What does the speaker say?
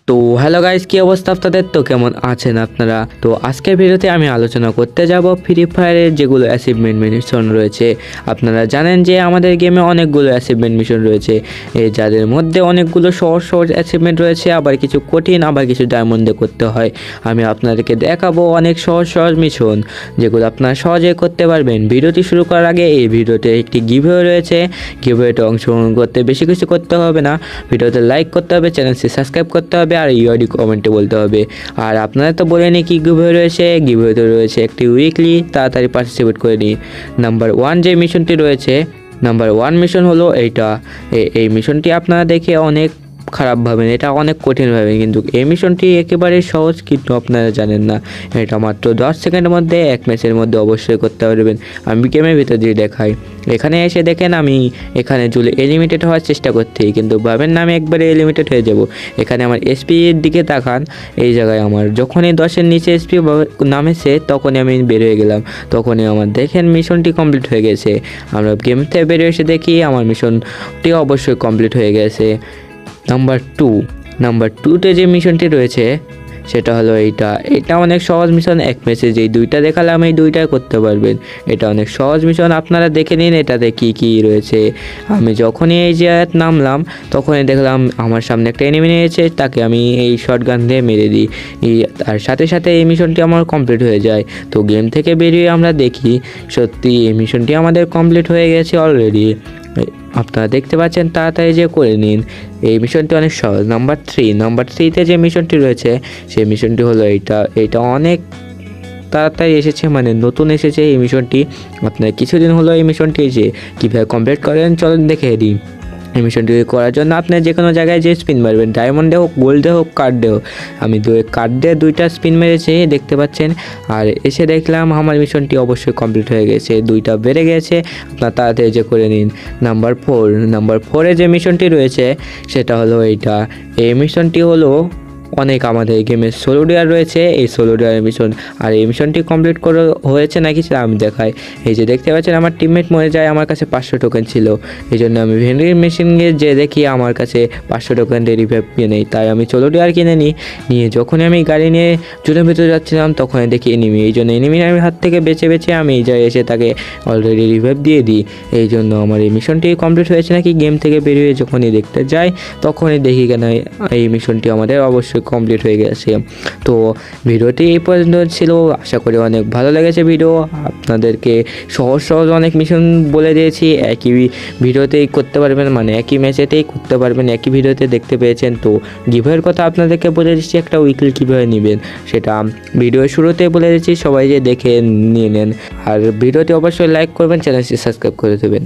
তো hello guys, কি অবস্থা আপনাদের? তো কেমন আছেন আপনারা? তো আজকের ভিডিওতে আমি আলোচনা করতে যাব ফ্রি ফায়ারের যেগুলো অ্যাচিভমেন্ট মিশন রয়েছে। আপনারা জানেন যে আমাদের গেমে অনেকগুলো অ্যাচিভমেন্ট মিশন রয়েছে, যাদের মধ্যে অনেকগুলো সহজ সহজ অ্যাচিভমেন্ট রয়েছে, আবার কিছু কঠিন, আবার কিছু ডায়মন্ডে করতে হয়। আমি আপনাদেরকে দেখাবো অনেক সহজ সহজ মিশন যেগুলো আপনারা সহজে করতে পারবেন। ভিডিওটি শুরু করার আগে এই ভিডিওতে একটি গিভওয়ে রয়েছে, গিভওয়েতে অংশগ্রহণ করতে বেশি কিছু করতে হবে না, ভিডিওতে লাইক করতে হবে, চ্যানেলটি সাবস্ক্রাইব করতে হবে আর ইউআইডি কমেন্টে বলতে হবে। আর আপনারা তো বলে নি কি গিভওয়ে রয়েছে, গিভওয়েতে রয়েছে একটি উইকলি, তাড়াতাড়ি পার্টিসিপেট করে নিই। নাম্বার 1 যে মিশনটি রয়েছে, নাম্বার 1 মিশন হলো এইটা। এই মিশনটি আপনারা দেখে অনেক খারাপ ভাবেন, এটা অনেক কঠিন ভাবেন, কিন্তু এই মিশনটি একেবারে সহজ, কিন্তু আপনারা জানেন না। এটা মাত্র 10 সেকেন্ডের মধ্যে এক ম্যাচের মধ্যে অবশ্যই করতে পারবেন। আমি গেমের ভিতর দিয়ে দেখাই। এখানে এসে দেখেন আমি এখানে জুলে এলিমিটেড হওয়ার চেষ্টা করছি, কিন্তু ভাবেন না আমি একবারে এলিমিটেড হয়ে যাব। এখানে আমার এসপির দিকে তাকান, এই জায়গায় আমার যখনই 10-এর নিচে এসপি নামেছে তখনই আমি বের হয়ে গেলাম। তখনই আমার দেখেন মিশনটি কমপ্লিট হয়ে গেছে। আমরা গেম থেকে বেরিয়ে এসে দেখি আমার মিশনটি অবশ্যই কমপ্লিট হয়ে গেছে। নাম্বার টুতে যে মিশনটি রয়েছে সেটা হলো এটা অনেক সহজ মিশন। এক ম্যাচে যেই দুইটা দেখালাম এই দুইটাই করতে পারবেন। এটা অনেক সহজ মিশন, আপনারা দেখে নিন এটাতে কি কি রয়েছে। আমি যখনই এই জায়গায় নামলাম তখনই দেখলাম আমার সামনে একটা এনিমি নিয়েছে, তাকে আমি এই শটগান দিয়ে মেরে দিই, আর সাথে সাথে এই মিশনটি আমার কমপ্লিট হয়ে যায়। তো গেম থেকে বেরিয়ে আমরা দেখি সত্যি এই মিশনটি আমাদের কমপ্লিট হয়ে গেছে অলরেডি। আপনারা দেখতে পাচ্ছেন, তাড়াতাড়ি যে করে নিন, এই মিশনটি অনেক সহজ। নাম্বার থ্রিতে যে মিশনটি রয়েছে সেই মিশনটি হলো এইটা অনেক তাড়াতাড়ি এসেছে, মানে নতুন এসেছে এই মিশনটি। আপনারা কিছুদিন হলো এই মিশনটি যে কীভাবে কমপ্লিট করেন চলেন দেখে দিই। এই মিশনটি করার জন্য আপনি যে কোনো জায়গায় যে স্পিন মারবেন, ডায়মন্ডে হোক, গোল্ডে হোক, কার্ডে হোক। আমি কার্ড দিয়ে 2টা স্পিন মেরেছি দেখতে পাচ্ছেন, আর এসে দেখলাম আমার মিশনটি অবশ্যই কমপ্লিট হয়ে গেছে, 2টা বেড়ে গেছে। আপনার তাড়াতাড়ি যে করে নিন। নাম্বার ফোরে যে মিশনটি রয়েছে সেটা হলো এই মিশনটি হলো অনেক আমাদের গেমে সোলো ডিয়ার রয়েছে, এই সোলো ডিয়ারের মিশন। আর এই মিশনটি কমপ্লিট করে হয়েছে নাকি সেটা আমি দেখাই। এই যে দেখতে পাচ্ছেন আমার টিমমেট মরে যায়, আমার কাছে 500 টোকেন ছিল, এই জন্য আমি ভেন্ডিং মেশিনে যে দেখি আমার কাছে 500 টোকেন দিয়ে রিভাইভ কিনে নেই। তাই আমি সোলো ডিয়ার কিনে নিয়ে যখনই আমি গাড়ি নিয়ে জুনের ভিতরে যাচ্ছিলাম তখনই দেখি এনিমি, এই জন্য এনিমি আমি হাত থেকে বেছে আমি এই জায়গায় এসে তাকে অলরেডি রিভাইভ দিয়ে দিই। এই জন্য আমার এই মিশনটি কমপ্লিট হয়েছে নাকি গেম থেকে বেরিয়ে যখনই দেখতে যাই তখনই দেখি কেন এই মিশনটি আমাদের অবশ্যই কমপ্লিট হয়ে গেছে। তো ভিডিওটি এই পর্যন্ত ছিল, আশা করি অনেক ভালো লেগেছে ভিডিও। আপনাদেরকে সহজ সহজ অনেক মিশন বলে দিয়েছি, একই ভিডিওতেই করতে পারবেন, মানে একই ম্যাচেতেই করতে পারবেন, একই ভিডিওতে দেখতে পেয়েছেন। তো গিভওয়ের কথা আপনাদেরকে বলে দিচ্ছি, একটা উইকলি কীভাবে নেবেন সেটা ভিডিওর শুরুতেই বলে দিচ্ছি, সবাই যে দেখে নিয়ে নেন। আর ভিডিওটি অবশ্যই লাইক করবেন, চ্যানেলটি সাবস্ক্রাইব করে দেবেন।